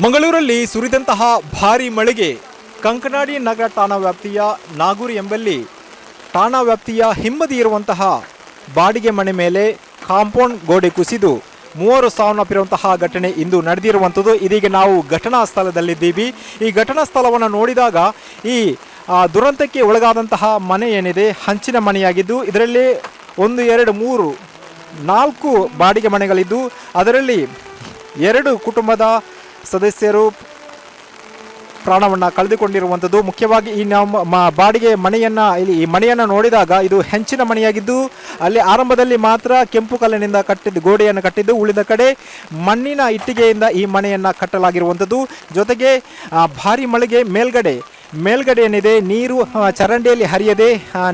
ಮಂಗಳೂರಲ್ಲಿ ಸುರಿದಂತಹ ಭಾರೀ ಮಳೆಗೆ ಕಂಕನಾಡಿ ನಗರ ಠಾಣಾ ವ್ಯಾಪ್ತಿಯ ನಾಗೂರು ಎಂಬಲ್ಲಿ ಠಾಣಾ ವ್ಯಾಪ್ತಿಯ ಹಿಂಬದಿ ಇರುವಂತಹ ಬಾಡಿಗೆ ಮನೆ ಮೇಲೆ ಕಾಂಪೌಂಡ್ ಗೋಡೆ ಕುಸಿದು 3 ಸಾವನ್ನಪ್ಪಿರುವಂತಹ ಘಟನೆ ಇಂದು ನಡೆದಿರುವಂಥದ್ದು. ಇದೀಗ ನಾವು ಘಟನಾ ಸ್ಥಳದಲ್ಲಿದ್ದೀವಿ. ಈ ಘಟನಾ ಸ್ಥಳವನ್ನು ನೋಡಿದಾಗ ಈ ದುರಂತಕ್ಕೆ ಒಳಗಾದಂತಹ ಮನೆ ಏನಿದೆ ಹಂಚಿನ ಮನೆಯಾಗಿದ್ದು, ಇದರಲ್ಲಿ 1, 2, 3, 4 ಬಾಡಿಗೆ ಮನೆಗಳಿದ್ದು ಅದರಲ್ಲಿ 2 ಕುಟುಂಬದ ಸದಸ್ಯರು ಪ್ರಾಣವನ್ನು ಕಳೆದುಕೊಂಡಿರುವಂಥದ್ದು. ಮುಖ್ಯವಾಗಿ ಈ ನಮ್ಮ ಬಾಡಿಗೆ ಮನೆಯನ್ನು ಈ ಮನೆಯನ್ನು ನೋಡಿದಾಗ ಇದು ಹೆಂಚಿನ ಮನೆಯಾಗಿದ್ದು, ಅಲ್ಲಿ ಆರಂಭದಲ್ಲಿ ಮಾತ್ರ ಕೆಂಪು ಕಲ್ಲಿನಿಂದ ಕಟ್ಟಿದ್ದು ಗೋಡೆಯನ್ನು ಕಟ್ಟಿದ್ದು, ಉಳಿದ ಕಡೆ ಮಣ್ಣಿನ ಇಟ್ಟಿಗೆಯಿಂದ ಈ ಮನೆಯನ್ನು ಕಟ್ಟಲಾಗಿರುವಂಥದ್ದು. ಜೊತೆಗೆ ಭಾರಿ ಮಳೆಗೆ ಮೇಲ್ಗಡೆ ಏನಿದೆ ನೀರು ಚರಂಡಿಯಲ್ಲಿ ಹರಿಯದೆ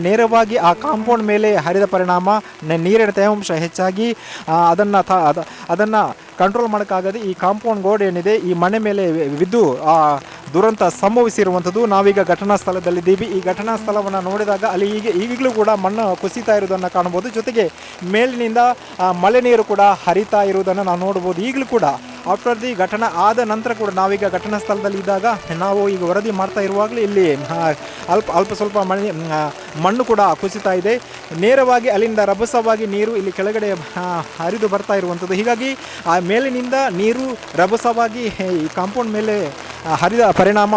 ನೇರವಾಗಿ ಆ ಕಾಂಪೌಂಡ್ ಮೇಲೆ ಹರಿದ ಪರಿಣಾಮ ನೀರಿನ ತೇವಾಂಶ ಹೆಚ್ಚಾಗಿ ಅದನ್ನು ಕಂಟ್ರೋಲ್ ಮಾಡೋಕ್ಕಾಗದೆ ಈ ಕಾಂಪೌಂಡ್ ಗೋಡೆ ಏನಿದೆ ಈ ಮನೆ ಮೇಲೆ ಬಿದ್ದು ದುರಂತ ಸಂಭವಿಸಿರುವಂಥದ್ದು. ನಾವೀಗ ಘಟನಾ ಸ್ಥಳದಲ್ಲಿದ್ದೀವಿ. ಈ ಘಟನಾ ಸ್ಥಳವನ್ನು ನೋಡಿದಾಗ ಅಲ್ಲಿ ಈಗಲೂ ಕೂಡ ಮಣ್ಣು ಕುಸಿತಾ ಇರುವುದನ್ನು ಕಾಣ್ಬೋದು. ಜೊತೆಗೆ ಮೇಲಿನಿಂದ ಮಳೆ ನೀರು ಕೂಡ ಹರಿತಾ ಇರುವುದನ್ನು ನಾವು ನೋಡ್ಬೋದು. ಈಗಲೂ ಕೂಡ ಆಫ್ಟರ್ ದಿ ಘಟನೆ ಆದ ನಂತರ ಕೂಡ ನಾವೀಗ ಘಟನಾ ಸ್ಥಳದಲ್ಲಿ ಇದ್ದಾಗ ನಾವು ಈಗ ವರದಿ ಮಾಡ್ತಾ ಇರುವಾಗಲೇ ಇಲ್ಲಿ ಅಲ್ಪ ಸ್ವಲ್ಪ ಮಣ್ಣು ಕೂಡ ಕುಸಿತಾ ಇದೆ. ನೇರವಾಗಿ ಅಲ್ಲಿಂದ ರಭಸವಾಗಿ ನೀರು ಇಲ್ಲಿ ಕೆಳಗಡೆ ಹರಿದು ಬರ್ತಾ ಇರುವಂಥದ್ದು. ಹೀಗಾಗಿ ಆ ಮೇಲಿನಿಂದ ನೀರು ರಭಸವಾಗಿ ಈ ಕಾಂಪೌಂಡ್ ಮೇಲೆ ಹರಿದ ಪರಿಣಾಮ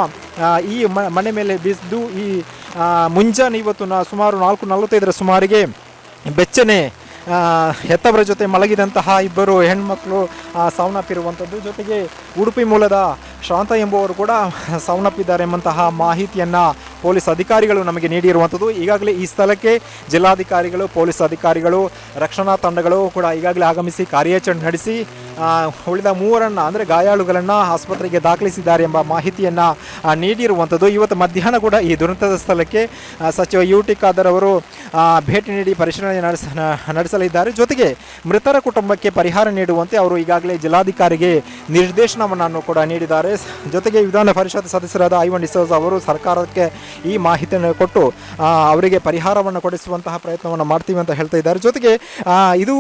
ಈ ಮನೆ ಮೇಲೆ ಬಿದ್ದು ಈ ಮುಂಜಾನೆ ಇವತ್ತು ಸುಮಾರು 4:45 ಸುಮಾರಿಗೆ ಬೆಚ್ಚನೆ ಹೆತ್ತವರ ಜೊತೆ ಮಲಗಿದಂತಹ 2 ಹೆಣ್ಮಕ್ಳು ಸಾವನ್ನಪ್ಪಿರುವಂಥದ್ದು. ಜೊತೆಗೆ ಉಡುಪಿ ಮೂಲದ ಶಾಂತ ಎಂಬುವರು ಕೂಡ ಸಾವನ್ನಪ್ಪಿದ್ದಾರೆ ಎಂಬಂತಹ ಮಾಹಿತಿಯನ್ನು ಪೊಲೀಸ್ ಅಧಿಕಾರಿಗಳು ನಮಗೆ ನೀಡಿರುವಂಥದ್ದು. ಈಗಾಗಲೇ ಈ ಸ್ಥಳಕ್ಕೆ ಜಿಲ್ಲಾಧಿಕಾರಿಗಳು, ಪೊಲೀಸ್ ಅಧಿಕಾರಿಗಳು, ರಕ್ಷಣಾ ತಂಡಗಳು ಕೂಡ ಈಗಾಗಲೇ ಆಗಮಿಸಿ ಕಾರ್ಯಾಚರಣೆ ನಡೆಸಿ ಉಳಿದ 3 ಅಂದರೆ ಗಾಯಾಳುಗಳನ್ನು ಆಸ್ಪತ್ರೆಗೆ ದಾಖಲಿಸಿದ್ದಾರೆ ಎಂಬ ಮಾಹಿತಿಯನ್ನು ನೀಡಿರುವಂಥದ್ದು. ಇವತ್ತು ಮಧ್ಯಾಹ್ನ ಕೂಡ ಈ ದುರಂತದ ಸ್ಥಳಕ್ಕೆ ಸಚಿವ ಯುಟಿ ಖಾದರ್ ಅವರು ಭೇಟಿ ನೀಡಿ ಪರಿಶೀಲನೆ ನಡೆಸಲಿದ್ದಾರೆ. ಜೊತೆಗೆ ಮೃತರ ಕುಟುಂಬಕ್ಕೆ ಪರಿಹಾರ ನೀಡುವಂತೆ ಅವರು ಈಗಾಗಲೇ ಜಿಲ್ಲಾಧಿಕಾರಿಗೆ ನಿರ್ದೇಶನವನ್ನು ಕೂಡ ನೀಡಿದ್ದಾರೆ. ಜೊತೆಗೆ ವಿಧಾನ ಪರಿಷತ್ ಸದಸ್ಯರಾದ ಐವನ್ ಡಿಸೋಜ ಅವರು ಸರ್ಕಾರಕ್ಕೆ ಈ ಮಾಹಿತಿಯನ್ನು ಕೊಟ್ಟು ಅವರಿಗೆ ಪರಿಹಾರವನ್ನು ಕೊಡಿಸುವಂತಹ ಪ್ರಯತ್ನವನ್ನು ಮಾಡ್ತೀವಿ ಅಂತ ಹೇಳ್ತಾ ಇದ್ದಾರೆ. ಜೊತೆಗೆ ಇದು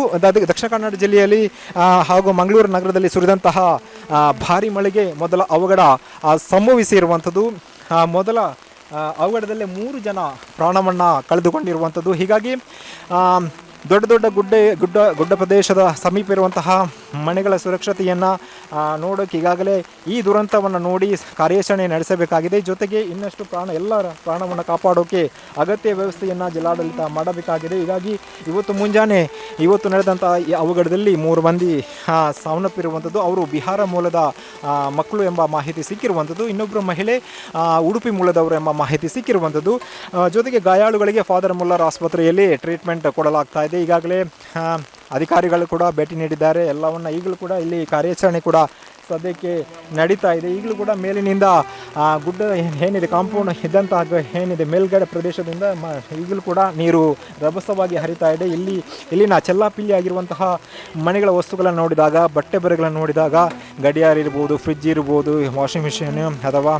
ದಕ್ಷಿಣ ಕನ್ನಡ ಜಿಲ್ಲೆಯಲ್ಲಿ ಹಾಗೂ ಮಂಗಳೂರು ನಗರದಲ್ಲಿ ಸುರಿದಂತಹ ಭಾರಿ ಮಳೆಗೆ ಮೊದಲ ಅವಘಡ ಸಂಭವಿಸಿರುವಂಥದ್ದು. ಮೊದಲ ಅವಘಡದಲ್ಲೇ 3 ಜನ ಪ್ರಾಣವನ್ನು ಕಳೆದುಕೊಂಡಿರುವಂಥದ್ದು. ಹೀಗಾಗಿ ದೊಡ್ಡ ಗುಡ್ಡ ಪ್ರದೇಶದ ಸಮೀಪ ಇರುವಂತಹ ಮನೆಗಳ ಸುರಕ್ಷತೆಯನ್ನು ನೋಡೋಕೆ ಈಗಾಗಲೇ ಈ ದುರಂತವನ್ನು ನೋಡಿ ಕಾರ್ಯಾಚರಣೆ ನಡೆಸಬೇಕಾಗಿದೆ. ಜೊತೆಗೆ ಇನ್ನಷ್ಟು ಎಲ್ಲರ ಪ್ರಾಣವನ್ನು ಕಾಪಾಡೋಕೆ ಅಗತ್ಯ ವ್ಯವಸ್ಥೆಯನ್ನು ಜಿಲ್ಲಾಡಳಿತ ಮಾಡಬೇಕಾಗಿದೆ. ಹೀಗಾಗಿ ಇವತ್ತು ನಡೆದಂಥ ಈ ಅವಘಡದಲ್ಲಿ 3 ಮಂದಿ ಸಾವನ್ನಪ್ಪಿರುವಂಥದ್ದು. ಅವರು ಬಿಹಾರ ಮೂಲದ ಮಕ್ಕಳು ಎಂಬ ಮಾಹಿತಿ ಸಿಕ್ಕಿರುವಂಥದ್ದು. ಇನ್ನೊಬ್ಬರು ಮಹಿಳೆ ಉಡುಪಿ ಮೂಲದವರು ಎಂಬ ಮಾಹಿತಿ ಸಿಕ್ಕಿರುವಂಥದ್ದು. ಜೊತೆಗೆ ಗಾಯಾಳುಗಳಿಗೆ ಫಾದರ್ ಮುಲ್ಲರ್ ಆಸ್ಪತ್ರೆಯಲ್ಲಿ ಟ್ರೀಟ್ಮೆಂಟ್ ಕೊಡಲಾಗ್ತಾ ಇದೆ. ಈಗಾಗಲೇ ಅಧಿಕಾರಿಗಳು ಕೂಡ ಭೇಟಿ ನೀಡಿದ್ದಾರೆ. ಎಲ್ಲವನ್ನು ಈಗಲೂ ಕೂಡ ಇಲ್ಲಿ ಕಾರ್ಯಾಚರಣೆ ಕೂಡ ಸದ್ಯಕ್ಕೆ ನಡೀತಾ ಇದೆ. ಈಗಲೂ ಕೂಡ ಮೇಲಿನಿಂದ ಗುಡ್ಡ ಏನಿದೆ ಕಾಂಪೌಂಡ್ ಇದ್ದಂತಹ ಏನಿದೆ ಮೇಲ್ಗಡೆ ಪ್ರದೇಶದಿಂದ ಈಗಲೂ ಕೂಡ ನೀರು ರಭಸವಾಗಿ ಹರಿತಾ ಇದೆ. ಇಲ್ಲಿನ ಚೆಲ್ಲಾಪಿಲ್ಲಿ ಆಗಿರುವಂತಹ ಮನೆಗಳ ವಸ್ತುಗಳನ್ನು ನೋಡಿದಾಗ, ಬಟ್ಟೆ ಬರೆಗಳನ್ನು ನೋಡಿದಾಗ, ಗಡಿಯಾರ ಇರ್ಬೋದು, ಫ್ರಿಡ್ಜ್ ಇರ್ಬೋದು, ವಾಷಿಂಗ್ ಮಿಷಿನ್ ಅಥವಾ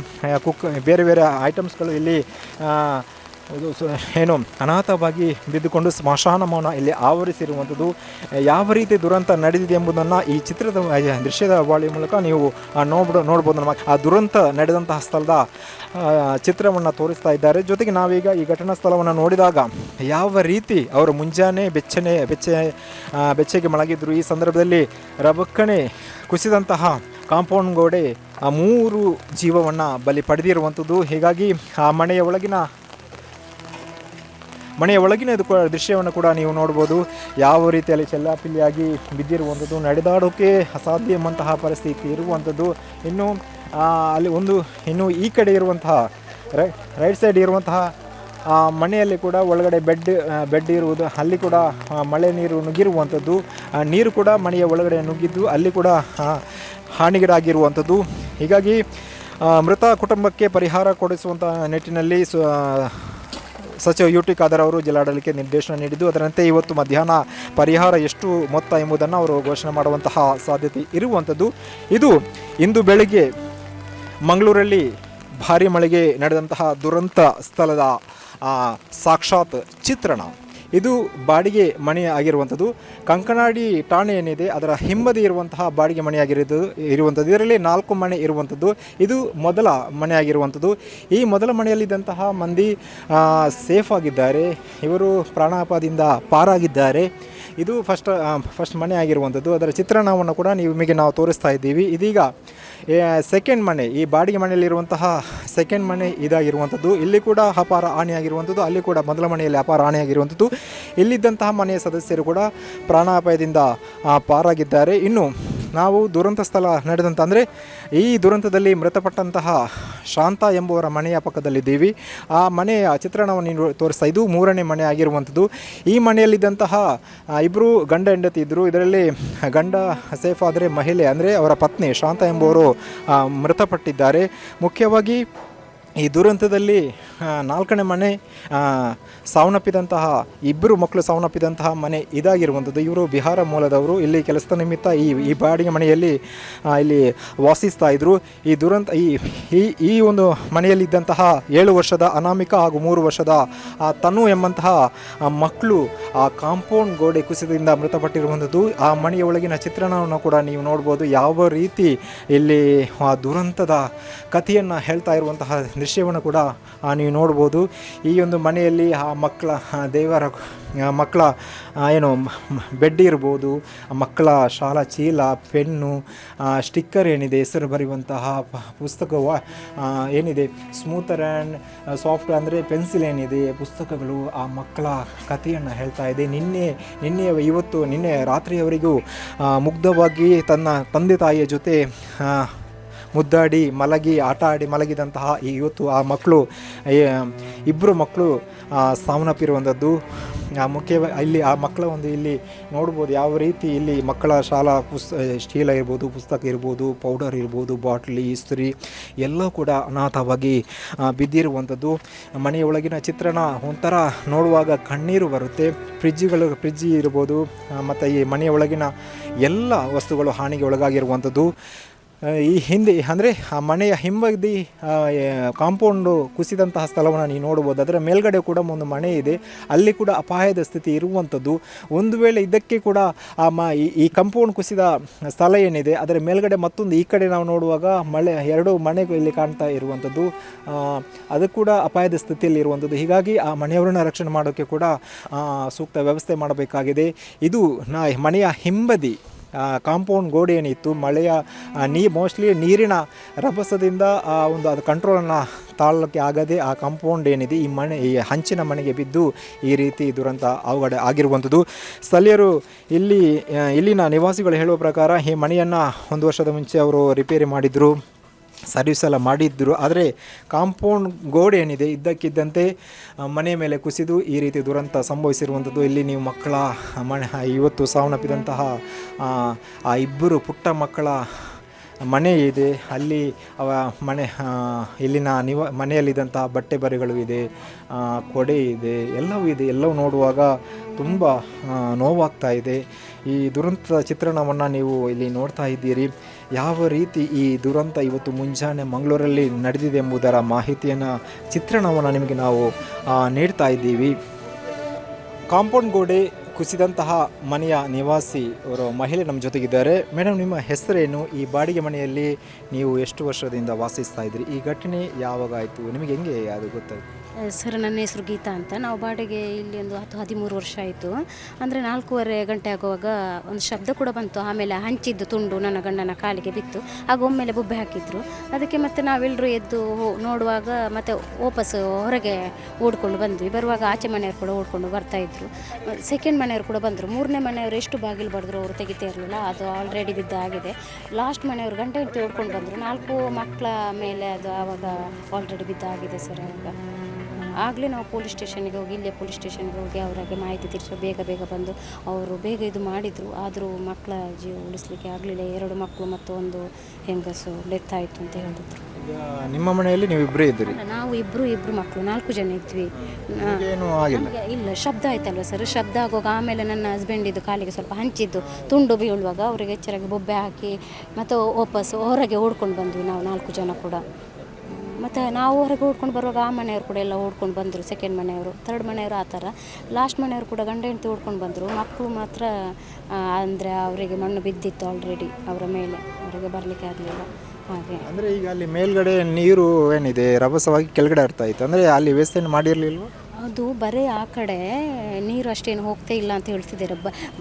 ಬೇರೆ ಐಟಮ್ಸ್ಗಳು ಇಲ್ಲಿ ಅನಾಥವಾಗಿ ಬಿದ್ದುಕೊಂಡು ಸ್ಮಶಾನ ಮೌನ ಇಲ್ಲಿ ಆವರಿಸಿರುವಂಥದ್ದು. ಯಾವ ರೀತಿ ದುರಂತ ನಡೆದಿದೆ ಎಂಬುದನ್ನು ಈ ದೃಶ್ಯದ ವಾಳಿ ಮೂಲಕ ನೀವು ನೋಡ್ಬೋದು. ನಮ್ಮ ಆ ದುರಂತ ನಡೆದಂತಹ ಸ್ಥಳದ ಚಿತ್ರವನ್ನು ತೋರಿಸ್ತಾ ಇದ್ದಾರೆ. ಜೊತೆಗೆ ನಾವೀಗ ಈ ಘಟನಾ ಸ್ಥಳವನ್ನು ನೋಡಿದಾಗ ಯಾವ ರೀತಿ ಅವರು ಮುಂಜಾನೆ ಬೆಚ್ಚಗೆ ಮಲಗಿದ್ರು. ಈ ಸಂದರ್ಭದಲ್ಲಿ ರಭಕ್ಕನೆ ಕುಸಿದಂತಹ ಕಾಂಪೌಂಡ್ ಗೋಡೆ 3 ಜೀವವನ್ನು ಬಲಿ ಪಡೆದಿರುವಂಥದ್ದು. ಹೀಗಾಗಿ ಆ ಮನೆಯ ಒಳಗಿನ ದೃಶ್ಯವನ್ನು ಕೂಡ ನೀವು ನೋಡ್ಬೋದು. ಯಾವ ರೀತಿಯಲ್ಲಿ ಚೆಲ್ಲಾಪಿಲ್ಲಿಯಾಗಿ ಬಿದ್ದಿರುವಂಥದ್ದು, ನಡೆದಾಡೋಕ್ಕೆ ಅಸಾಧ್ಯ ಎಂಬಂತಹ ಪರಿಸ್ಥಿತಿ ಇರುವಂಥದ್ದು. ಇನ್ನು ಈ ಕಡೆ ಇರುವಂತಹ ರೈಟ್ ಸೈಡ್ ಇರುವಂತಹ ಮನೆಯಲ್ಲಿ ಕೂಡ ಒಳಗಡೆ ಬೆಡ್ ಇರುವುದು, ಅಲ್ಲಿ ಕೂಡ ಮಳೆ ನೀರು ನುಗ್ಗಿರುವಂಥದ್ದು. ನೀರು ಕೂಡ ಮನೆಯ ಒಳಗಡೆ ನುಗ್ಗಿದ್ದು ಅಲ್ಲಿ ಕೂಡ ಹಾನಿಗೀಡಾಗಿರುವಂಥದ್ದು. ಹೀಗಾಗಿ ಮೃತ ಕುಟುಂಬಕ್ಕೆ ಪರಿಹಾರ ಕೊಡಿಸುವಂಥ ನಿಟ್ಟಿನಲ್ಲಿ ಸಚಿವ ಯುಟಿ ಖಾದರ್ ಅವರು ಜಿಲ್ಲಾಡಳಿತಕ್ಕೆ ನಿರ್ದೇಶನ ನೀಡಿದ್ದು, ಅದರಂತೆ ಇವತ್ತು ಮಧ್ಯಾಹ್ನ ಪರಿಹಾರ ಎಷ್ಟು ಮೊತ್ತ ಎಂಬುದನ್ನು ಅವರು ಘೋಷಣೆ ಮಾಡುವಂತಹ ಸಾಧ್ಯತೆ ಇರುವಂಥದ್ದು. ಇಂದು ಬೆಳಗ್ಗೆ ಮಂಗಳೂರಲ್ಲಿ ಭಾರೀ ಮಳೆಗೆ ನಡೆದಂತಹ ದುರಂತ ಸ್ಥಳದ ಸಾಕ್ಷಾತ್ ಚಿತ್ರಣ. ಇದು ಬಾಡಿಗೆ ಮನೆ ಆಗಿರುವಂಥದ್ದು. ಕಂಕನಾಡಿ ಠಾಣೆ ಏನಿದೆ ಅದರ ಹಿಂಬದಿ ಇರುವಂತಹ ಬಾಡಿಗೆ ಇರುವಂಥದ್ದು. ಇದರಲ್ಲಿ 4 ಮನೆ ಇರುವಂಥದ್ದು. ಇದು ಮೊದಲ ಮನೆ ಆಗಿರುವಂಥದ್ದು. ಈ ಮೊದಲ ಮನೆಯಲ್ಲಿದ್ದಂತಹ ಮಂದಿ ಸೇಫ್ ಆಗಿದ್ದಾರೆ, ಇವರು ಪ್ರಾಣಾಪಾಯದಿಂದ ಪಾರಾಗಿದ್ದಾರೆ. ಇದು ಫಸ್ಟ್ ಮನೆ ಆಗಿರುವಂಥದ್ದು. ಅದರ ಚಿತ್ರಣವನ್ನು ಕೂಡ ನಿಮಗೆ ನಾವು ತೋರಿಸ್ತಾ ಇದ್ದೀವಿ. ಇದೀಗ ಸೆಕೆಂಡ್ ಮನೆ, ಈ ಬಾಡಿಗೆ ಮನೆಯಲ್ಲಿರುವಂತಹ ಸೆಕೆಂಡ್ ಮನೆ ಇದಾಗಿರುವಂಥದ್ದು. ಇಲ್ಲಿ ಕೂಡ ಅಪಾರ ಹಾನಿಯಾಗಿರುವಂಥದ್ದು, ಅಲ್ಲಿ ಕೂಡ ಮೊದಲ ಮನೆಯಲ್ಲಿ ಅಪಾರ ಹಾನಿಯಾಗಿರುವಂಥದ್ದು. ಇಲ್ಲಿದ್ದಂತಹ ಮನೆಯ ಸದಸ್ಯರು ಕೂಡ ಪ್ರಾಣಾಪಾಯದಿಂದ ಪಾರಾಗಿದ್ದಾರೆ. ಇನ್ನು ನಾವು ದುರಂತ ಸ್ಥಳ ನಡೆದಂಥ ಅಂದರೆ ಈ ದುರಂತದಲ್ಲಿ ಮೃತಪಟ್ಟಂತಹ ಶಾಂತ ಎಂಬುವರ ಮನೆಯ ಪಕ್ಕದಲ್ಲಿದ್ದೀವಿ. ಆ ಮನೆಯ ಚಿತ್ರಣವನ್ನು ತೋರಿಸ್ತಾ, ಇದು 3ನೇ ಮನೆ ಆಗಿರುವಂಥದ್ದು. ಈ ಮನೆಯಲ್ಲಿದ್ದಂತಹ ಇಬ್ಬರು ಗಂಡ ಹೆಂಡತಿ ಇದ್ದರು. ಇದರಲ್ಲಿ ಗಂಡ ಸೇಫ್ ಆದರೆ ಮಹಿಳೆ ಅಂದರೆ ಅವರ ಪತ್ನಿ ಶಾಂತ ಎಂಬುವರು ಮೃತಪಟ್ಟಿದ್ದಾರೆ. ಮುಖ್ಯವಾಗಿ ಈ ದುರಂತದಲ್ಲಿ 4ನೇ ಮನೆ ಸಾವನ್ನಪ್ಪಿದಂತಹ ಇಬ್ಬರು ಮಕ್ಕಳು ಸಾವನ್ನಪ್ಪಿದಂತಹ ಮನೆ ಇದಾಗಿರುವಂಥದ್ದು. ಇವರು ಬಿಹಾರ ಮೂಲದವರು. ಇಲ್ಲಿ ಕೆಲಸದ ನಿಮಿತ್ತ ಈ ಬಾಡಿಗೆ ಮನೆಯಲ್ಲಿ ಇಲ್ಲಿ ವಾಸಿಸ್ತಾ ಇದ್ದರು. ಈ ದುರಂತ ಈ ಒಂದು ಮನೆಯಲ್ಲಿದ್ದಂತಹ 7 ವರ್ಷದ ಅನಾಮಿಕಾ ಹಾಗೂ 3 ವರ್ಷದ ತನು ಎಂಬಂತಹ ಮಕ್ಕಳು ಆ ಕಾಂಪೌಂಡ್ ಗೋಡೆ ಕುಸಿತದಿಂದ ಮೃತಪಟ್ಟಿರುವಂಥದ್ದು. ಆ ಮನೆಯ ಒಳಗಿನ ಚಿತ್ರಣವನ್ನು ಕೂಡ ನೀವು ನೋಡ್ಬೋದು. ಯಾವ ರೀತಿ ಇಲ್ಲಿ ಆ ದುರಂತದ ಕಥೆಯನ್ನು ಹೇಳ್ತಾ ಇರುವಂತಹ ದೃಶ್ಯವನ್ನು ಕೂಡ ನೀವು ನೋಡ್ಬೋದು. ಈ ಒಂದು ಮನೆಯಲ್ಲಿ ಆ ಮಕ್ಕಳ ಮಕ್ಕಳ ಏನು ಬೆಡ್ ಇರ್ಬೋದು, ಮಕ್ಕಳ ಶಾಲಾ ಚೀಲ, ಪೆನ್ನು, ಸ್ಟಿಕ್ಕರ್ ಏನಿದೆ, ಹೆಸರು ಬರೆಯುವಂತಹ ಪುಸ್ತಕ ಏನಿದೆ, ಸ್ಮೂತರ್ ಆ್ಯಂಡ್ ಸಾಫ್ಟ್ ಅಂದರೆ ಪೆನ್ಸಿಲ್ ಏನಿದೆ, ಪುಸ್ತಕಗಳು ಆ ಮಕ್ಕಳ ಕಥೆಯನ್ನು ಹೇಳ್ತಾ ಇದೆ. ನಿನ್ನೆ ರಾತ್ರಿಯವರೆಗೂ ಮುಗ್ಧವಾಗಿ ತನ್ನ ತಂದೆ ತಾಯಿಯ ಜೊತೆ ಮುದ್ದಾಡಿ ಆಟ ಆಡಿ ಮಲಗಿದಂತಹ ಇವತ್ತು ಆ ಮಕ್ಕಳು ಇಬ್ಬರು ಮಕ್ಕಳು ಸಾವನ್ನಪ್ಪಿರುವಂಥದ್ದು. ಮುಖ್ಯವಾಗಿ ಇಲ್ಲಿ ಆ ಮಕ್ಕಳ ಇಲ್ಲಿ ನೋಡ್ಬೋದು ಯಾವ ರೀತಿ ಇಲ್ಲಿ ಮಕ್ಕಳ ಶಾಲಾ ಚೀಲ ಇರ್ಬೋದು, ಪುಸ್ತಕ ಇರ್ಬೋದು, ಪೌಡರ್ ಇರ್ಬೋದು, ಬಾಟ್ಲಿ, ಇಸ್ತ್ರಿ ಎಲ್ಲ ಕೂಡ ಅನಾಥವಾಗಿ ಬಿದ್ದಿರುವಂಥದ್ದು. ಮನೆಯ ಒಳಗಿನ ಚಿತ್ರಣ ಒಂಥರ ನೋಡುವಾಗ ಕಣ್ಣೀರು ಬರುತ್ತೆ. ಫ್ರಿಜ್ಜಿ ಇರ್ಬೋದು ಮತ್ತು ಈ ಮನೆಯ ಒಳಗಿನ ಎಲ್ಲ ವಸ್ತುಗಳು ಹಾನಿಗೆ ಒಳಗಾಗಿರುವಂಥದ್ದು. ಈ ಹಿಂದೆ ಅಂದರೆ ಆ ಮನೆಯ ಹಿಂಬದಿ ಕಾಂಪೌಂಡು ಕುಸಿದಂತಹ ಸ್ಥಳವನ್ನು ನೀವು ನೋಡ್ಬೋದು. ಅದರ ಮೇಲ್ಗಡೆ ಕೂಡ ಒಂದು ಮನೆ ಇದೆ, ಅಲ್ಲಿ ಕೂಡ ಅಪಾಯದ ಸ್ಥಿತಿ ಇರುವಂಥದ್ದು. ಒಂದು ವೇಳೆ ಇದಕ್ಕೆ ಕೂಡ ಈ ಕಾಂಪೌಂಡ್ ಕುಸಿದ ಸ್ಥಳ ಏನಿದೆ ಅದರ ಮೇಲ್ಗಡೆ ಮತ್ತೊಂದು ಈ ಕಡೆ ನಾವು ನೋಡುವಾಗ 2 ಮನೆಗಳು ಇಲ್ಲಿ ಕಾಣ್ತಾ ಇರುವಂಥದ್ದು, ಅದು ಕೂಡ ಅಪಾಯದ ಸ್ಥಿತಿಯಲ್ಲಿ ಇರುವಂಥದ್ದು. ಹೀಗಾಗಿ ಆ ಮನೆಯವರನ್ನ ರಕ್ಷಣೆ ಮಾಡೋಕ್ಕೆ ಕೂಡ ಸೂಕ್ತ ವ್ಯವಸ್ಥೆ ಮಾಡಬೇಕಾಗಿದೆ. ಇದು ಮನೆಯ ಹಿಂಬದಿ ಕಾಂಪೌಂಡ್ ಗೋಡೆ ಏನಿತ್ತು, ಮಳೆಯ ಮೋಸ್ಟ್ಲಿ ನೀರಿನ ರಭಸದಿಂದ ಅದು ಕಂಟ್ರೋಲನ್ನು ತಾಳಲಿಕ್ಕೆ ಆಗದೆ ಆ ಕಾಂಪೌಂಡ್ ಏನಿದೆ ಈ ಹಂಚಿನ ಮನೆಗೆ ಬಿದ್ದು ಈ ರೀತಿ ದುರಂತ ಅವಘಡ ಆಗಿರುವಂಥದ್ದು. ಸ್ಥಳೀಯರು ಇಲ್ಲಿನ ನಿವಾಸಿಗಳು ಹೇಳುವ ಪ್ರಕಾರ ಈ ಮನೆಯನ್ನು 1 ವರ್ಷದ ಮುಂಚೆ ಅವರು ರಿಪೇರಿ ಮಾಡಿದರು, ಸರ್ವಿಸ್ ಎಲ್ಲ ಮಾಡಿದ್ದರು. ಆದರೆ ಕಾಂಪೌಂಡ್ ಗೋಡೆ ಏನಿದೆ ಇದ್ದಕ್ಕಿದ್ದಂತೆ ಮನೆ ಮೇಲೆ ಕುಸಿದು ಈ ರೀತಿ ದುರಂತ ಸಂಭವಿಸಿರುವಂಥದ್ದು. ಇಲ್ಲಿ ನೀವು ಮಕ್ಕಳ ಇವತ್ತು ಸಾವನ್ನಪ್ಪಿದಂತಹ ಆ ಇಬ್ಬರು ಪುಟ್ಟ ಮಕ್ಕಳ ಮನೆ ಇದೆ, ಅಲ್ಲಿ ಇಲ್ಲಿನ ಮನೆಯಲ್ಲಿದ್ದಂತಹ ಬಟ್ಟೆ ಬರೆಗಳು ಇದೆ, ಕೊಡೆ ಇದೆ, ಎಲ್ಲವೂ ಇದೆ. ಎಲ್ಲವೂ ನೋಡುವಾಗ ತುಂಬ ನೋವಾಗ್ತಾ ಇದೆ. ಈ ದುರಂತದ ಚಿತ್ರಣವನ್ನು ನೀವು ಇಲ್ಲಿ ನೋಡ್ತಾ ಇದ್ದೀರಿ. ಯಾವ ರೀತಿ ಈ ದುರಂತ ಇವತ್ತು ಮುಂಜಾನೆ ಮಂಗಳೂರಲ್ಲಿ ನಡೆದಿದೆ ಎಂಬುದರ ಚಿತ್ರಣವನ್ನು ನಿಮಗೆ ನಾವು ನೀಡ್ತಾ ಇದ್ದೀವಿ. ಕಾಂಪೌಂಡ್ ಗೋಡೆ ಕುಸಿದಂತಹ ಮನೆಯ ನಿವಾಸಿ ಅವರು ಮಹಿಳೆ ನಮ್ಮ ಜೊತೆಗಿದ್ದಾರೆ. ಮೇಡಮ್, ನಿಮ್ಮ ಹೆಸರೇನು? ಈ ಬಾಡಿಗೆ ಮನೆಯಲ್ಲಿ ನೀವು ಎಷ್ಟು ವರ್ಷದಿಂದ ವಾಸಿಸ್ತಾ ಇದ್ರಿ? ಈ ಘಟನೆ ಯಾವಾಗ ಆಯಿತು? ನಿಮಗೆ ಹೆಂಗೆ ಅದು ಗೊತ್ತಾಯಿತು? ಸರ್, ನನ್ನ ಹೆಸರು ಗೀತಾ ಅಂತ. ನಾವು ಬಾಡಿಗೆ ಇಲ್ಲಿ ಒಂದು 13 ವರ್ಷ ಆಯಿತು. ಅಂದರೆ 4:15 ಗಂಟೆ ಆಗುವಾಗ ಒಂದು ಶಬ್ದ ಕೂಡ ಬಂತು. ಆಮೇಲೆ ಹಂಚಿದ್ದು ತುಂಡು ನನ್ನ ಗಂಡನ ಕಾಲಿಗೆ ಬಿತ್ತು. ಆಗ ಒಮ್ಮೆಲೆ ಬೊಬ್ಬೆ ಹಾಕಿದ್ರು. ಅದಕ್ಕೆ ಮತ್ತೆ ನಾವೆಲ್ಲರೂ ಎದ್ದು ನೋಡುವಾಗ ಮತ್ತೆ ವಾಪಸ್ ಹೊರಗೆ ಓಡ್ಕೊಂಡು ಬಂದ್ವಿ. ಬರುವಾಗ ಆಚೆ ಮನೆಯವರು ಕೂಡ ಓಡ್ಕೊಂಡು ಬರ್ತಾಯಿದ್ರು. ಸೆಕೆಂಡ್ ಮನೆಯವರು ಕೂಡ ಬಂದರು. 3ನೇ ಮನೆಯವರು ಎಷ್ಟು ಬಾಗಿಲು ಬಡಿದ್ರು ಅವರು ತೆಗಿತಾ ಇರಲಿಲ್ಲ, ಅದು ಆಲ್ರೆಡಿ ಬಿದ್ದಾಗಿದೆ. ಲಾಸ್ಟ್ ಮನೆಯವರು ಗಂಟೆ ಅಂತ ಓಡ್ಕೊಂಡು ಬಂದರು. 4 ಮಕ್ಕಳ ಮೇಲೆ ಅದು ಆವಾಗ ಆಲ್ರೆಡಿ ಬಿದ್ದಾಗಿದೆ ಸರ್. ಆಗಲೇ ನಾವು ಪೊಲೀಸ್ ಸ್ಟೇಷನ್ಗೆ ಹೋಗಿ, ಇಲ್ಲೇ ಪೊಲೀಸ್ ಸ್ಟೇಷನ್ಗೆ ಹೋಗಿ ಅವರಿಗೆ ಮಾಹಿತಿ ತಿಳಿಸೋ ಬೇಗ ಬಂದು ಅವರು ಬೇಗ ಇದು ಮಾಡಿದರು. ಆದರೂ ಮಕ್ಕಳ ಜೀವ ಉಳಿಸ್ಲಿಕ್ಕೆ ಆಗಲಿಲ್ಲ. 2 ಮಕ್ಕಳು ಮತ್ತು ಒಂದು ಹೆಂಗಸು ಡೆತ್ ಆಯಿತು ಅಂತ ಹೇಳಿದ್ರು. ನಿಮ್ಮ ಮನೆಯಲ್ಲಿ ನೀವು ಇಬ್ಬರೇ ಇದ್ದೀರಿ? ನಾವು ಇಬ್ಬರು ಮಕ್ಕಳು 4 ಜನ ಇದ್ವಿ. ಇಲ್ಲ, ಶಬ್ದ ಆಯ್ತಲ್ವ ಸರ್. ಶಬ್ದ ಆಗುವಾಗ ಆಮೇಲೆ ನನ್ನ ಹಸ್ಬೆಂಡಿದ್ದು ಕಾಲಿಗೆ ಸ್ವಲ್ಪ ಹಂಚಿದ್ದು ತುಂಡು ಬೀಳುವಾಗ ಅವರಿಗೆ ಎಚ್ಚರಾಗಿ ಬೊಬ್ಬೆ ಹಾಕಿ ಮತ್ತು ವಾಪಸ್ ಹೊರಗೆ ಓಡ್ಕೊಂಡು ಬಂದ್ವಿ ನಾವು 4 ಜನ ಕೂಡ. ಮತ್ತು ನಾವು ಹೊರಗೆ ಓಡ್ಕೊಂಡು ಬರುವಾಗ ಆ ಮನೆಯವರು ಕೂಡ ಎಲ್ಲ ಓಡ್ಕೊಂಡು ಬಂದರು, ಸೆಕೆಂಡ್ ಮನೆಯವರು, ಥರ್ಡ್ ಮನೆಯವರು ಆ ಥರ. ಲಾಸ್ಟ್ ಮನೆಯವರು ಕೂಡ ಗಂಡ ಹೆಂಡತಿ ಓಡ್ಕೊಂಡು ಬಂದರು. ಮಕ್ಕಳು ಮಾತ್ರ ಅಂದರೆ ಅವರಿಗೆ ಮಣ್ಣು ಬಿದ್ದಿತ್ತು ಆಲ್ರೆಡಿ ಅವರ ಮೇಲೆ, ಅವರಿಗೆ ಬರಲಿಕ್ಕೆ ಆಗಲಿಲ್ಲ ಹಾಗೆ. ಅಂದರೆ ಈಗ ಅಲ್ಲಿ ಮೇಲ್ಗಡೆ ನೀರು ಏನಿದೆ ರಭಸವಾಗಿ ಕೆಳಗಡೆ ಹರ್ತಾ ಇತ್ತು, ಅಂದರೆ ಅಲ್ಲಿ ವ್ಯವಸ್ಥೆ ಮಾಡಿರಲಿಲ್ವ? ಅದು ಬರೀ ಆ ಕಡೆ ನೀರು ಅಷ್ಟೇನು ಹೋಗ್ತಾ ಇಲ್ಲ ಅಂತ ಹೇಳ್ತಿದ್ದಾರೆ.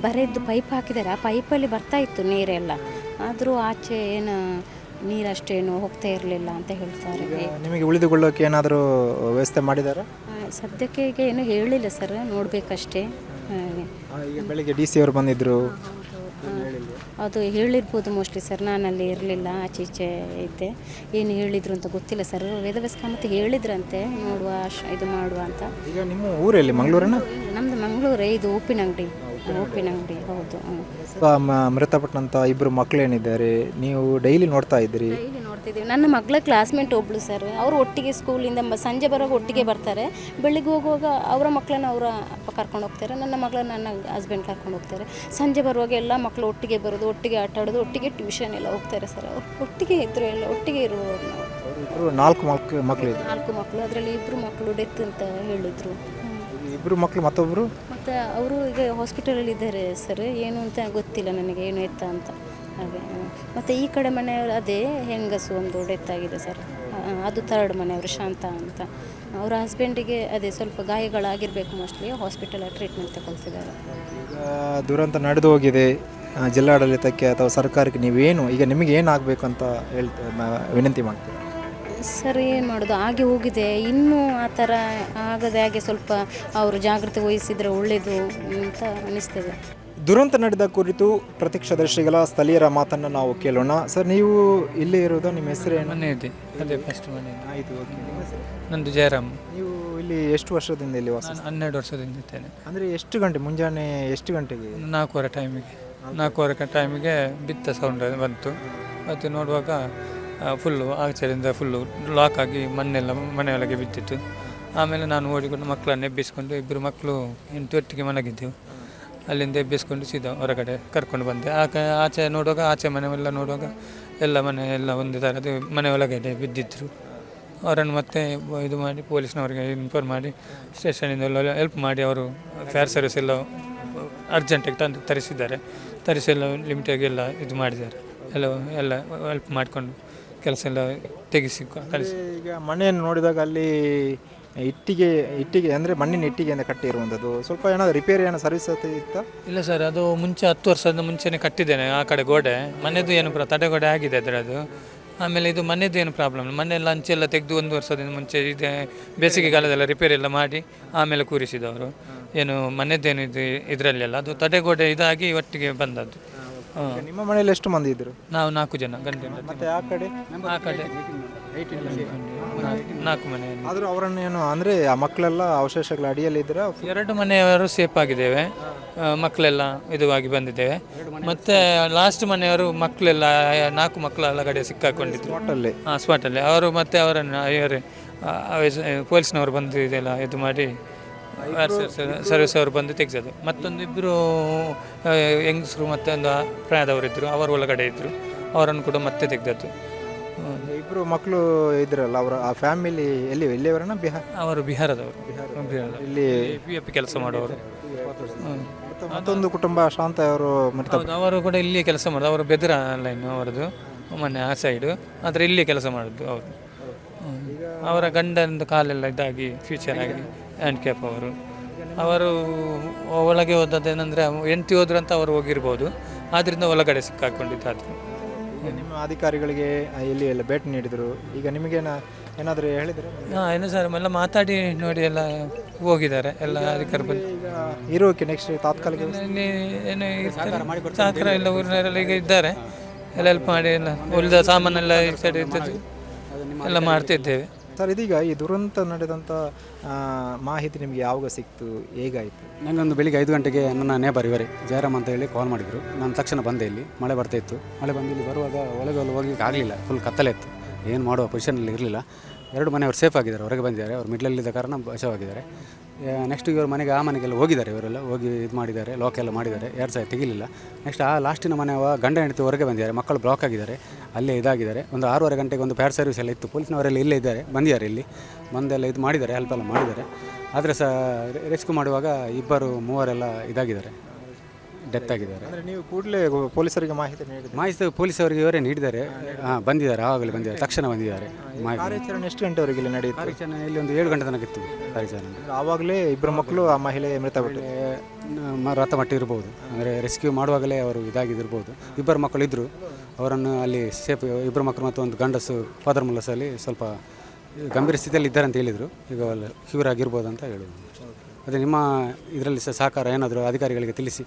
ಬರೆದು ಪೈಪ್ ಹಾಕಿದ್ದಾರೆ, ಆ ಪೈಪಲ್ಲಿ ಬರ್ತಾ ಇತ್ತು ನೀರೆಲ್ಲ, ಆದರೂ ಆಚೆ ಏನು ನೀರು ಅಷ್ಟೇನು ಹೋಗ್ತಾ ಇರಲಿಲ್ಲ ಅಂತ ಹೇಳ್ತಾರೆ. ನಿಮಗೆ ಉಳಿದುಕೊಳ್ಳೋಕೆ ಏನಾದರೂ ವ್ಯವಸ್ಥೆ ಮಾಡಿದ್ದಾರೆ? ಸದ್ಯಕ್ಕೆ ಈಗ ಏನು ಹೇಳಿಲ್ಲ ಸರ್, ನೋಡಬೇಕಷ್ಟೇ. ಈಗ ಬೆಳಿಗ್ಗೆ DC ಅವರು ಬಂದಿದ್ದರು, ಅದು ಹೇಳಿರ್ಬೋದು ಮೋಸ್ಟ್ಲಿ ಸರ್, ನಾನಲ್ಲಿ ಇರಲಿಲ್ಲ, ಆಚೆ ಈಚೆ ಇದ್ದೆ. ಏನು ಹೇಳಿದ್ರು ಅಂತ ಗೊತ್ತಿಲ್ಲ ಸರ್. ವೇದವ್ಯಾಸ ಕಾಮತ್ ಹೇಳಿದ್ರಂತೆ ನೋಡುವ ಇದು ಮಾಡುವ ಅಂತ. ಈಗ ನಿಮ್ಮ ಊರಲ್ಲಿ ಮಂಗಳೂರಿನ? ನಮ್ಮದು ಮಂಗಳೂರೇ, ಇದು ಉಪ್ಪಿನಂಗಡಿ. ಉಪ್ಪಿನಂಗಡಿ ಹೌದು. ಮೃತಪಟ್ಟಂಥ ಇಬ್ಬರು ಮಕ್ಕಳೇನಿದ್ದಾರೆ, ನೀವು ಡೈಲಿ ನೋಡ್ತಾ ಇದ್ದೀರಿ? ಡೈಲಿ ನೋಡ್ತಿದ್ದೀವಿ. ನನ್ನ ಮಗಳ ಕ್ಲಾಸ್ಮೇಟ್ ಒಬ್ಬಳು ಸರ್, ಅವರು ಒಟ್ಟಿಗೆ ಸ್ಕೂಲಿಂದ ಸಂಜೆ ಬರುವಾಗ ಒಟ್ಟಿಗೆ ಬರ್ತಾರೆ, ಬೆಳಿಗ್ಗೆ ಹೋಗುವಾಗ ಅವರ ಮಕ್ಕಳನ್ನ ಅವರ ಅಪ್ಪ ಕರ್ಕೊಂಡು ಹೋಗ್ತಾರೆ, ನನ್ನ ಮಗಳನ್ನ ನನ್ನ ಹಸ್ಬೆಂಡ್ ಕರ್ಕೊಂಡು ಹೋಗ್ತಾರೆ. ಸಂಜೆ ಬರುವಾಗ ಎಲ್ಲ ಮಕ್ಕಳು ಒಟ್ಟಿಗೆ ಬರೋದು, ಒಟ್ಟಿಗೆ ಆಟ ಆಡೋದು, ಒಟ್ಟಿಗೆ ಟ್ಯೂಷನ್ ಎಲ್ಲ ಹೋಗ್ತಾರೆ ಸರ್. ಅವರು ಒಟ್ಟಿಗೆ ಇದ್ದರು, ಎಲ್ಲ ಒಟ್ಟಿಗೆ ಇರುವವರು ನಾವು. 4 ಮಕ್ಕಳು? 4 ಮಕ್ಕಳು, ಅದರಲ್ಲಿ 2 ಮಕ್ಕಳು ಡೆತ್ ಅಂತ ಹೇಳಿದರು. 2 ಮಕ್ಕಳು, ಮತ್ತೊಬ್ಬರು? ಮತ್ತು ಅವರು ಈಗ ಹಾಸ್ಪಿಟಲಲ್ಲಿ ಇದ್ದಾರೆ ಸರ್, ಏನು ಅಂತ ಗೊತ್ತಿಲ್ಲ ನನಗೆ, ಏನು ಎತ್ತ ಅಂತ ಹಾಗೆ. ಮತ್ತು ಈ ಕಡೆ ಮನೆಯವರು ಅದೇ ಹೆಂಗಸು ಒಂದು ಡೆತ್ ಆಗಿದೆ ಸರ್, ಅದು ಥರ್ಡ್ ಮನೆಯವರು ಶಾಂತ ಅಂತ. ಅವರ ಹಸ್ಬೆಂಡಿಗೆ ಅದೇ ಸ್ವಲ್ಪ ಗಾಯಗಳಾಗಿರಬೇಕು ಮೋಸ್ಟ್ಲಿ, ಹಾಸ್ಪಿಟಲಲ್ಲಿ ಟ್ರೀಟ್ಮೆಂಟ್ ತಗೊಳ್ತಿದ್ದಾರೆ. ಈಗ ದುರಂತ ನಡೆದು ಹೋಗಿದೆ, ಜಿಲ್ಲಾಡಳಿತಕ್ಕೆ ಅಥವಾ ಸರ್ಕಾರಕ್ಕೆ ನೀವೇನು ಈಗ ನಿಮಗೆ ಏನಾಗಬೇಕು ಅಂತ ವಿನಂತಿ ಮಾಡ್ತೀವಿ? ಸರ್ ಏನು ಮಾಡೋದು, ಹಾಗೆ ಹೋಗಿದೆ, ಇನ್ನೂ ಆ ಥರ ಆಗದೆ ಹಾಗೆ ಸ್ವಲ್ಪ ಅವರು ಜಾಗೃತಿ ವಹಿಸಿದರೆ ಒಳ್ಳೆಯದು ಅಂತ ಅನ್ನಿಸ್ತದೆ. ದುರಂತ ನಡೆದ ಕುರಿತು ಪ್ರತ್ಯಕ್ಷದರ್ಶಿಗಳ ಸ್ಥಳೀಯರ ಮಾತನ್ನು ನಾವು ಕೇಳೋಣ. ಸರ್, ನೀವು ಇಲ್ಲೇ ಇರೋದು, ನಿಮ್ಮ ಹೆಸರು ಏನು? ಮನೆ ಇದೆ, ಅದೇ ಫಸ್ಟ್ ಮನೆ. ಆಯಿತು, ಓಕೆ. ನಂದು ಜಯರಾಮ್. ನೀವು ಇಲ್ಲಿ ಎಷ್ಟು ವರ್ಷದಿಂದ ಇಲ್ಲಿ ವಾಸ? 12 ವರ್ಷದಿಂದ ಇದ್ದೇನೆ. ಅಂದರೆ ಎಷ್ಟು ಗಂಟೆ, ಮುಂಜಾನೆ ಎಷ್ಟು ಗಂಟೆಗೆ? 4:15 ಟೈಮಿಗೆ ಬಿತ್ತ ಸೌಂಡ್ ಬಂತು. ಮತ್ತು ನೋಡುವಾಗ ಫುಲ್ಲು ಆಚೆಯಿಂದ ಫುಲ್ಲು ಲಾಕ್ ಆಗಿ ಮಣ್ಣೆಲ್ಲ ಮನೆಯೊಳಗೆ ಬಿದ್ದಿತ್ತು. ಆಮೇಲೆ ನಾನು ಓಡಿಕೊಂಡು ಮಕ್ಕಳನ್ನು ಎಬ್ಬಿಸ್ಕೊಂಡು, 2 ಮಕ್ಕಳು ಒಟ್ಟಿಗೆ ಮಲಗಿದ್ದೆವು. ಅಲ್ಲಿಂದ ಎಬ್ಬಿಸ್ಕೊಂಡು ಸೀದಾ ಹೊರಗಡೆ ಕರ್ಕೊಂಡು ಬಂದೆ. ಆಚೆ ನೋಡುವಾಗ, ಆಚೆ ಮನೆಯೆಲ್ಲ ನೋಡುವಾಗ ಎಲ್ಲ ಮನೆ ಎಲ್ಲ ಒಂದು ಥರದ್ದು ಮನೆ ಒಳಗಡೆ ಬಿದ್ದಿದ್ದರು. ಅವರನ್ನು ಮತ್ತೆ ಇದು ಮಾಡಿ ಪೊಲೀಸ್ನವರಿಗೆ ಇನ್ಫಾರ್ಮ್ ಮಾಡಿ ಸ್ಟೇಷನಿಂದ ಎಲ್ಲ ಹೆಲ್ಪ್ ಮಾಡಿ ಅವರು ಫೈರ್ ಸರ್ವಿಸ್ ಎಲ್ಲ ಅರ್ಜೆಂಟಾಗಿ ತರಿಸಿ ಎಲ್ಲ ಲಿಮಿಟಾಗೆಲ್ಲ ಇದು ಮಾಡಿದ್ದಾರೆ. ಎಲ್ಲ ಹೆಲ್ಪ್ ಮಾಡಿಕೊಂಡು ಕೆಲಸ ಎಲ್ಲ ತೆಗೆಸಿ ಕಳಿಸಿ. ಈಗ ಮನೆಯನ್ನು ನೋಡಿದಾಗ ಅಲ್ಲಿ ಇಟ್ಟಿಗೆ ಅಂದರೆ ಮಣ್ಣಿನ ಇಟ್ಟಿಗೆಯಿಂದ ಕಟ್ಟಿರುವಂಥದ್ದು, ಸ್ವಲ್ಪ ಏನಾದರೂ ರಿಪೇರಿ ಏನೋ ಸರ್ವಿಸ್ ಇತ್ತಾ? ಇಲ್ಲ ಸರ್, ಅದು ಮುಂಚೆ 10 ವರ್ಷದ ಮುಂಚೆನೇ ಕಟ್ಟಿದ್ದೇನೆ. ಆ ಕಡೆ ಗೋಡೆ ಮನೆಯದು ಏನು ತಡೆಗೋಡೆ ಆಗಿದೆ ಅದರದ್ದು. ಆಮೇಲೆ ಇದು ಮನೆಯದು ಏನು ಪ್ರಾಬ್ಲಮ್, ಮನೆಯೆಲ್ಲ ಅಂಚೆಲ್ಲ ತೆಗೆದು 1 ವರ್ಷದಿಂದ ಮುಂಚೆ ಇದೆ ಬೇಸಿಗೆ ಕಾಲದೆಲ್ಲ ರಿಪೇರಿ ಎಲ್ಲ ಮಾಡಿ ಆಮೇಲೆ ಕೂರಿಸಿದವರು. ಏನು ಮನೆಯದ್ದೇನು ಇದು ಇದರಲ್ಲೆಲ್ಲ ಅದು ತಡೆಗೋಡೆ ಇದಾಗಿ ಒಟ್ಟಿಗೆ ಬಂದದ್ದು. ನಿಮ್ಮ ಮನೆಯಲ್ಲಿ ಎಷ್ಟು ಮಂದಿ ಇದ್ದರು? ನಾವು 4 ಜನ ಗಂಟೆ. ಮತ್ತು ಆ ಕಡೆ 4 ಮನೆಯಲ್ಲಿ. ಆದರೂ ಅವರನ್ನೇನು ಅಂದರೆ ಆ ಮಕ್ಕಳೆಲ್ಲ ಅವಶೇಷಗಳ ಅಡಿಯಲ್ಲಿ ಇದ್ದರೆ? 2 ಮನೆಯವರು ಸೇಫ್ ಆಗಿದ್ದೇವೆ, ಮಕ್ಕಳೆಲ್ಲ ಇದುವಾಗಿ ಬಂದಿದ್ದೇವೆ. ಮತ್ತು ಲಾಸ್ಟ್ ಮನೆಯವರು ಮಕ್ಕಳೆಲ್ಲ 4 ಮಕ್ಕಳು ಒಳಗಡೆ ಸಿಕ್ಕಾಕೊಂಡಿದ್ರು ಸ್ಪಾಟಲ್ಲಿ. ಅವರು ಮತ್ತು ಅವರನ್ನು ಪೊಲೀಸ್ನವರು ಬಂದು ಇದೆಲ್ಲ ಇದು ಮಾಡಿ ಸರ್ವಿಸ್ ಅವರು ಬಂದು ತೆಗೆಸೋದು. ಮತ್ತೊಂದು 2 ಹೆಂಗಸರು ಮತ್ತು ಒಂದು ಪ್ರಾಯದವರಿದ್ದರು, ಅವರು ಒಳಗಡೆ ಇದ್ದರು, ಅವರನ್ನು ಕೂಡ ಮತ್ತೆ ತೆಗೆದದ್ದು. 2 ಮಕ್ಕಳು ಇದ್ರಲ್ಲ, ಅವರ ಆ ಫ್ಯಾಮಿಲಿ ಎಲ್ಲಿಯವರನ್ನ? ಅವರು ಬಿಹಾರದವರು. ಇಲ್ಲಿ PFP ಕೆಲಸ ಮಾಡೋರು. ಮತ್ತೊಂದು ಕುಟುಂಬ ಶಾಂತ ಅವರು ಅವರು ಕೂಡ ಇಲ್ಲಿ ಕೆಲಸ ಮಾಡೋದು. ಅವರು ಬೆದರ ಲೈನ್ ಅವರದು, ಮೊನ್ನೆ ಆ ಸೈಡು, ಆದರೆ ಇಲ್ಲಿ ಕೆಲಸ ಮಾಡೋದು ಅವರು. ಅವರ ಗಂಡಂದು ಕಾಲೆಲ್ಲ ಇದಾಗಿ ಫ್ಯೂಚರ್ ಆಗಿ ಹ್ಯಾಂಡ್ ಕ್ಯಾಪ್. ಅವರು ಒಳಗೆ ಹೋದದ್ದೇನೆಂದರೆ ಹೆಂಡತಿ ಹೋದ್ರು ಅಂತ ಅವರು ಹೋಗಿರ್ಬೋದು, ಆದ್ದರಿಂದ ಒಳಗಡೆ ಸಿಕ್ಕಾಕೊಂಡಿದ್ದಾದ್ರು. ನಿಮ್ಮ ಅಧಿಕಾರಿಗಳಿಗೆ ಇಲ್ಲಿ ಎಲ್ಲ ಭೇಟಿ ನೀಡಿದರು, ಈಗ ನಿಮಗೇನ ಏನಾದರೂ ಹೇಳಿದರು? ಏನು ಸರ್, ಎಲ್ಲ ಮಾತಾಡಿ ನೋಡಿ ಎಲ್ಲ ಹೋಗಿದ್ದಾರೆ ಎಲ್ಲ ಅಧಿಕಾರಿ ಬಂದು. ಈಗ ಇರೋಕೆ ನೆಕ್ಸ್ಟ್ ತಾತ್ಕಾಲಿಕ ಏನು ಸಹಕಾರ ಎಲ್ಲ ಊರಿನವರೆಲ್ಲ ಈಗ ಇದ್ದಾರೆ, ಎಲ್ಲ ಹೆಲ್ಪ್ ಮಾಡಿ ಎಲ್ಲ ಉಳಿದ ಸಾಮಾನೆಲ್ಲ ಈ ಸೈಡ್ ಇದ್ದದ್ದು ಎಲ್ಲ ಮಾಡ್ತಿದ್ದೇವೆ. ಸರ್, ಇದೀಗ ಈ ದುರಂತ ನಡೆದಂಥ ಮಾಹಿತಿ ನಿಮಗೆ ಯಾವಾಗ ಸಿಕ್ತು, ಹೇಗಾಯಿತು? ನನಗೊಂದು ಬೆಳಿಗ್ಗೆ 5 ಗಂಟೆಗೆ ನನ್ನ ನೇಬರ್ ಇವರೇ ಜಯರಾಮ್ ಅಂತ ಹೇಳಿ ಕಾಲ್ ಮಾಡಿದರು. ನಾನು ತಕ್ಷಣ ಬಂದೆ. ಇಲ್ಲಿ ಮಳೆ ಬರ್ತಾಯಿತ್ತು. ಮಳೆ ಬಂದು ಇಲ್ಲಿ ಬರುವಾಗ ಒಳಗೆ ಹೋಗ್ಲಿಕ್ಕೆ ಆಗಲಿಲ್ಲ, ಫುಲ್ ಕತ್ತಲೆ ಇತ್ತು, ಏನು ಮಾಡುವ ಪೊಸಿಷನಲ್ಲಿ ಇರಲಿಲ್ಲ. 2 ಮನೆಯವರು ಸೇಫ್ ಆಗಿದ್ದಾರೆ, ಹೊರಗೆ ಬಂದಿದ್ದಾರೆ. ಅವರು ಮಿಡ್ಲಲ್ಲಿದ್ದ ಕಾರಣ ಬಚಾವಾಗಿದ್ದಾರೆ. ನೆಕ್ಸ್ಟ್ ಇವರು ಮನೆಗೆ ಆ ಮನೆಗೆಲ್ಲ ಹೋಗಿದ್ದಾರೆ, ಇವರೆಲ್ಲ ಹೋಗಿ ಇದು ಮಾಡಿದ್ದಾರೆ, ಲಾಕ್ ಎಲ್ಲ ಮಾಡಿದ್ದಾರೆ, 2 ಸಹ ತೆಗಿಲಿಲ್ಲ. ನೆಕ್ಸ್ಟ್ ಆ ಲಾಸ್ಟಿನ ಮನೆಯ ಗಂಡ ಹೆಂಡತಿ ಹೊರಗೆ ಬಂದಿದ್ದಾರೆ, ಮಕ್ಕಳು ಬ್ಲಾಕ್ ಆಗಿದ್ದಾರೆ. ಅಲ್ಲೇ ಇದಾಗಿದ್ದಾರೆ. ಒಂದು 6:30 ಗಂಟೆಗೆ ಒಂದು ಫೈರ್ ಸರ್ವಿಸ್ ಎಲ್ಲ ಇತ್ತು, ಪೊಲೀಸ್ನವರೆಲ್ಲ ಇಲ್ಲೇ ಇದ್ದಾರೆ, ಬಂದಿದ್ದಾರೆ ಇಲ್ಲಿ ಬಂದೆಲ್ಲ ಇದು ಮಾಡಿದ್ದಾರೆ, ಹೆಲ್ಪ್ ಎಲ್ಲ ಮಾಡಿದ್ದಾರೆ. ಆದರೆ ಸಹ ರೆಸ್ಕ್ಯೂ ಮಾಡುವಾಗ 2-3 ಇದಾಗಿದ್ದಾರೆ, ಡೆತ್ ಆಗಿದ್ದಾರೆ. ಅಂದರೆ ನೀವು ಕೂಡಲೇ ಪೊಲೀಸರಿಗೆ ಮಾಹಿತಿ ನೀಡಿದ್ದೀರಿ? ಮಾಹಿತಿ ಪೊಲೀಸವರಿಗೆ ಇವರೇ ನೀಡಿದ್ದಾರೆ. ಬಂದಿದ್ದಾರೆ, ಆವಾಗಲೇ ಬಂದಿದ್ದಾರೆ, ತಕ್ಷಣ ಬಂದಿದ್ದಾರೆ. ಕಾರ್ಯಾಚರಣೆ ಎಷ್ಟು ಗಂಟೆವರೆಗೆ ಇಲ್ಲಿ ನಡೆಯಿತು? ಕಾರ್ಯಾಚರಣೆ ಇಲ್ಲಿ ಒಂದು 7 ಗಂಟೆ ತನಕ ಇತ್ತು ಕಾರ್ಯಾಚರಣೆ. ಆವಾಗಲೇ 2 ಮಕ್ಕಳು ಆ ಮಹಿಳೆ ಮೃತಪಟ್ಟು ರಥಮಟ್ಟಿ ಇರ್ಬೋದು, ಅಂದರೆ ರೆಸ್ಕ್ಯೂ ಮಾಡುವಾಗಲೇ ಅವರು ಇದಾಗಿದ್ದಿರ್ಬೋದು. 2 ಮಕ್ಕಳು ಇದ್ದರು, ಅವರನ್ನು ಅಲ್ಲಿ ಸೇಫ್ 2 ಮಕ್ಕಳು ಮತ್ತು ಒಂದು ಗಂಡಸು ಫಾದರ್ ಮುಲ್ಲಸಲ್ಲಿ ಸ್ವಲ್ಪ ಗಂಭೀರ ಸ್ಥಿತಿಯಲ್ಲಿ ಇದ್ದಾರೆ ಅಂತ ಹೇಳಿದರು. ಈಗ ಕ್ಯೂರ್ ಆಗಿರ್ಬೋದು ಅಂತ ಹೇಳೋದು. ಅದೇ ನಿಮ್ಮ ಇದರಲ್ಲಿ ಸಹ ಸಹಕಾರ ಏನಾದರೂ ಅಧಿಕಾರಿಗಳಿಗೆ ತಿಳಿಸಿ,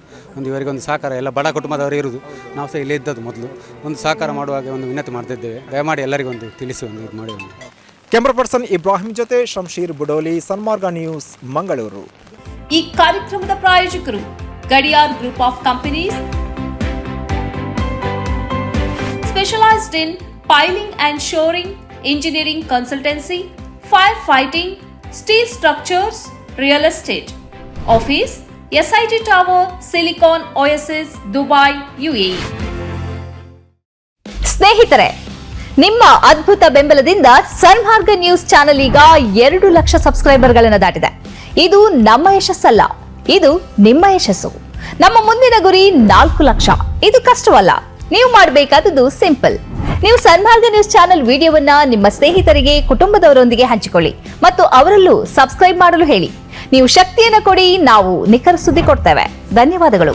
ಇವರಿಗೆ ಒಂದು ಸಹಕಾರ, ಎಲ್ಲ ಬಡ ಕುಟುಂಬದವರು ಇರುವುದು, ನಾವು ಸಹ ಇಲ್ಲೇ ಇದ್ದದ್ದು ಮೊದಲು, ಒಂದು ಸಹಕಾರ ಮಾಡುವಾಗ ಒಂದು ವಿನಂತಿ ಮಾಡ್ತಿದ್ದೇವೆ, ದಯಮಾಡಿ ಎಲ್ಲರಿಗೂ ಒಂದು ತಿಳಿಸಿ ಒಂದು ಇದು ಮಾಡಿ. ಕ್ಯಾಮ್ರಾ ಪರ್ಸನ್ ಇಬ್ರಾಹಿಂ ಜೊತೆ ಶಂಶೀರ್ ಬುಡೋಲಿ, ಸನ್ಮಾರ್ಗ ನ್ಯೂಸ್, ಮಂಗಳೂರು. ಈ ಕಾರ್ಯಕ್ರಮದ ಪ್ರಾಯೋಜಕರು Gadiyar group of companies, specialised in piling and shoring, engineering consultancy, firefighting, steel structures, real estate. Office SIT Tower, Silicon Oasis, Dubai, UAE. ಸ್ನೇಹಿತರೆ, ನಿಮ್ಮ ಅದ್ಭುತ ಬೆಂಬಲದಿಂದ ಸನ್ಮಾರ್ಗ ನ್ಯೂಸ್ ಚಾನೆಲ್ ಈಗ 2 ಲಕ್ಷ ಸಬ್ಸ್ಕ್ರೈಬರ್ಗಳನ್ನು ದಾಟಿದೆ. ಇದು ನಮ್ಮ ಯಶಸ್ಸಲ್ಲ, ಇದು ನಿಮ್ಮ ಯಶಸ್ಸು. ನಮ್ಮ ಮುಂದಿನ ಗುರಿ 4 ಲಕ್ಷ. ಇದು ಕಷ್ಟವಲ್ಲ, ನೀವು ಮಾಡಬೇಕಾದದ್ದು ಸಿಂಪಲ್. ನೀವು ಸನ್ಮಾರ್ಗ ನ್ಯೂಸ್ ಚಾನೆಲ್ ವಿಡಿಯೋವನ್ನ ನಿಮ್ಮ ಸ್ನೇಹಿತರಿಗೆ, ಕುಟುಂಬದವರೊಂದಿಗೆ ಹಂಚಿಕೊಳ್ಳಿ ಮತ್ತು ಅವರಲ್ಲೂ ಸಬ್ಸ್ಕ್ರೈಬ್ ಮಾಡಲು ಹೇಳಿ. ನೀವು ಶಕ್ತಿಯನ್ನು ಕೊಡಿ, ನಾವು ನಿಖರ ಸುದ್ದಿ ಕೊಡ್ತೇವೆ. ಧನ್ಯವಾದಗಳು.